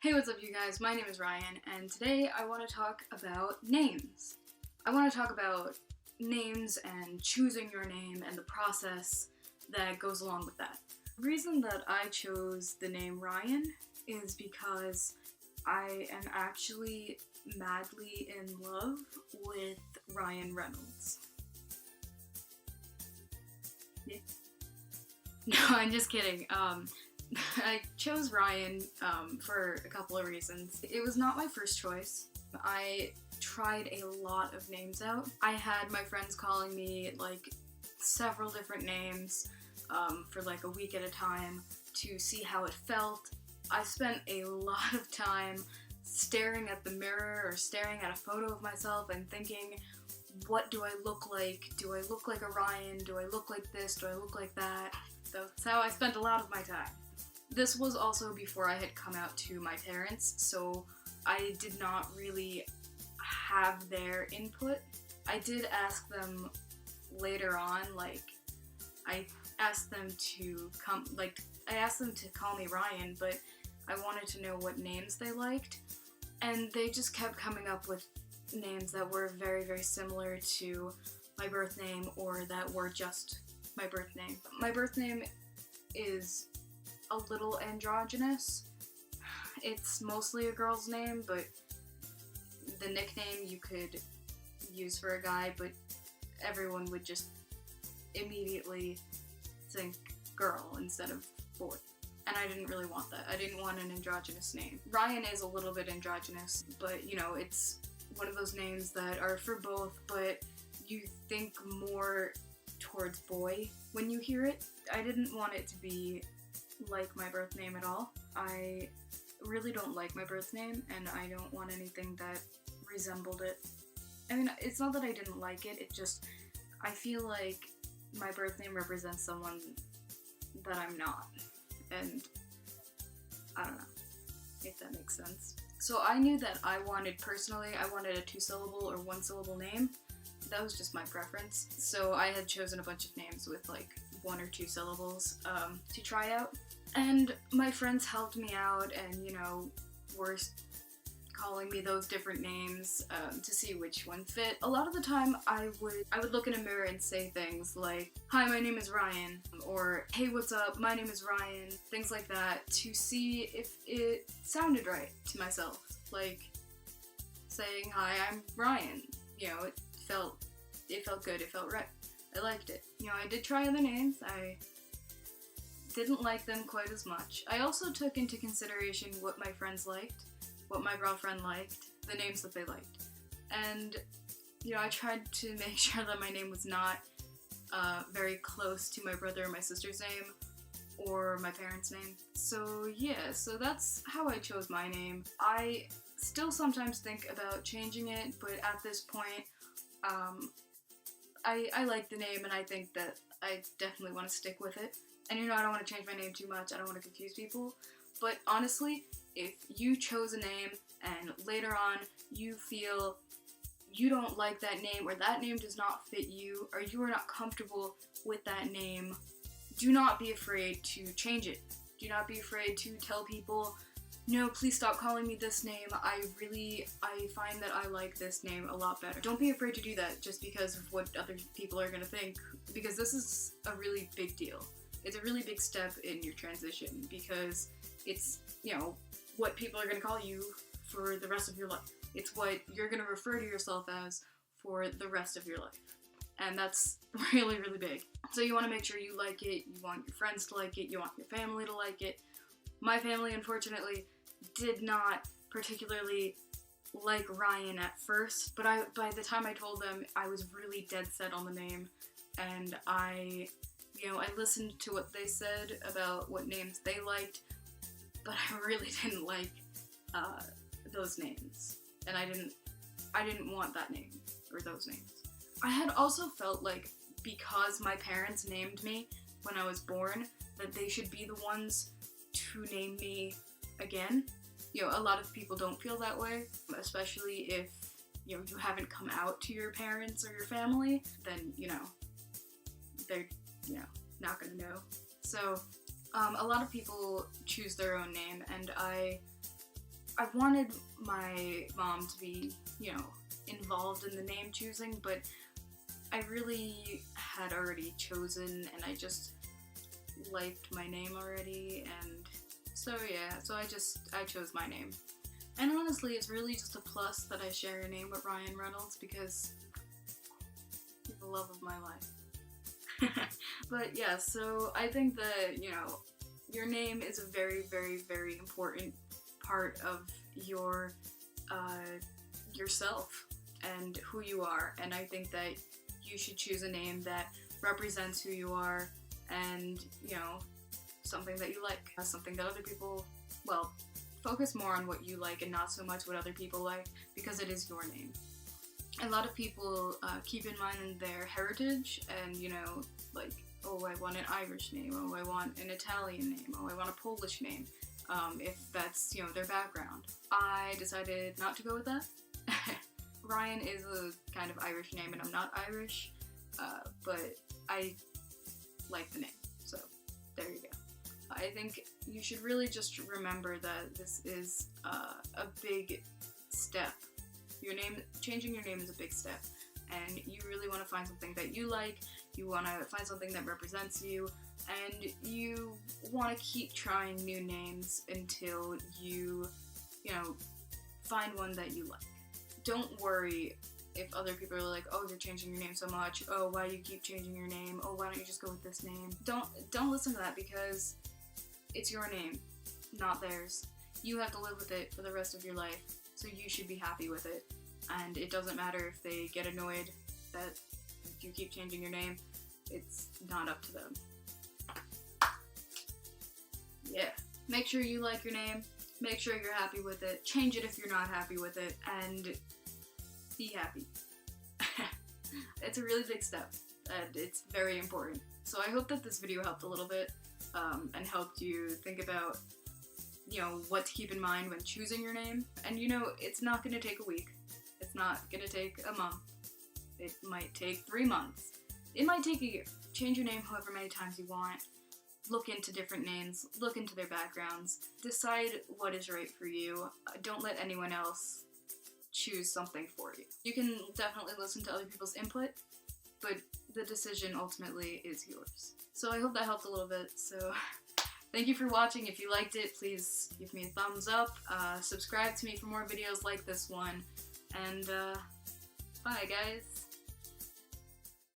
Hey, what's up you guys? My name is Ryan, and today I want to talk about names. I want to talk about names and choosing your name and the process that goes along with that. The reason that I chose the name Ryan is because I am actually madly in love with Ryan Reynolds. Yeah. No, I'm just kidding. I chose Ryan for a couple of reasons. It was not my first choice. I tried a lot of names out. I had my friends calling me like several different names for like a week at a time to see how it felt. I spent a lot of time staring at the mirror or staring at a photo of myself and thinking, what do I look like? Do I look like a Ryan? Do I look like this? Do I look like that? That's how I spent a lot of my time. This was also before I had come out to my parents, so I did not really have their input. I did ask them later on, I asked them to call me Ryan, but I wanted to know what names they liked, and they just kept coming up with names that were very, very similar to my birth name or that were just my birth name. My birth name is a little androgynous. It's mostly a girl's name, but the nickname you could use for a guy, but everyone would just immediately think girl instead of boy. And I didn't really want that. I didn't want an androgynous name. Ryan is a little bit androgynous, but it's one of those names that are for both, but you think more towards boy when you hear it. I didn't want it to be like my birth name at all. I really don't like my birth name, and I don't want anything that resembled it. I mean, it's not that I didn't like it, I feel like my birth name represents someone that I'm not, and I don't know if that makes sense. So I knew that I wanted a 2-syllable or 1-syllable name. That was just my preference. So I had chosen a bunch of names with like 1 or 2 syllables to try out. And my friends helped me out and, were calling me those different names to see which one fit. A lot of the time I would look in a mirror and say things like, "Hi, my name is Ryan," or "Hey, what's up? My name is Ryan," things like that, to see if it sounded right to myself. Like saying, "Hi, I'm Ryan." It felt good, it felt right. I liked it. I did try other names. I didn't like them quite as much. I also took into consideration what my friends liked, what my girlfriend liked, the names that they liked. And, I tried to make sure that my name was not very close to my brother or my sister's name or my parents' name. So that's how I chose my name. I still sometimes think about changing it, but at this point, I like the name, and I think that I definitely want to stick with it. And I don't want to change my name too much, I don't want to confuse people. But honestly, if you chose a name and later on you feel you don't like that name, or that name does not fit you, or you are not comfortable with that name, do not be afraid to change it. Do not be afraid to tell people, "No, please stop calling me this name. I find that I like this name a lot better." Don't be afraid to do that just because of what other people are going to think, because this is a really big deal. It's a really big step in your transition, because it's, what people are going to call you for the rest of your life. It's what you're going to refer to yourself as for the rest of your life. And that's really, really big. So you want to make sure you like it, you want your friends to like it, you want your family to like it. My family, unfortunately, did not particularly like Ryan at first, but by the time I told them, I was really dead set on the name, and I listened to what they said about what names they liked, but I really didn't like those names, and I didn't want that name or those names. I had also felt like, because my parents named me when I was born, that they should be the ones to name me again. A lot of people don't feel that way, especially if you haven't come out to your parents or your family, then they're not gonna know. So a lot of people choose their own name, and I I wanted my mom to be, you know, involved in the name choosing, but I really had already chosen, and I just liked my name already, and so yeah, so I chose my name. And honestly, it's really just a plus that I share a name with Ryan Reynolds, because he's the love of my life. But yeah, so I think that, you know, your name is a very, very, very important part of your yourself and who you are, and I think that you should choose a name that represents who you are, and, you know, something that you like, something that other people, well, focus more on what you like and not so much what other people like, because it is your name. A lot of people keep in mind their heritage, and, you know, like, oh, I want an Irish name, oh, I want an Italian name, oh, I want a Polish name, if that's, you know, their background. I decided not to go with that. Ryan is a kind of Irish name, and I'm not Irish, but I like the name, so there you go. I think you should really just remember that this is a big step. Changing your name is a big step, and you really want to find something that you like, you want to find something that represents you, and you want to keep trying new names until you know, find one that you like. Don't worry if other people are like, oh, you're changing your name so much, oh, why do you keep changing your name, oh, why don't you just go with this name? Don't listen to that, because it's your name, not theirs. You have to live with it for the rest of your life, so you should be happy with it. And it doesn't matter if they get annoyed that you keep changing your name, it's not up to them. Yeah. Make sure you like your name, make sure you're happy with it, change it if you're not happy with it, and be happy. It's a really big step, and it's very important. So I hope that this video helped a little bit, and helped you think about, you know, what to keep in mind when choosing your name. And, you know, it's not going to take a week. It's not going to take a month. It might take 3 months. It might take a year. Change your name however many times you want. Look into different names. Look into their backgrounds. Decide what is right for you. Don't let anyone else choose something for you. You can definitely listen to other people's input, but the decision ultimately is yours. So I hope that helped a little bit. So thank you for watching. If you liked it, please give me a thumbs up. Subscribe to me for more videos like this one. And bye, guys.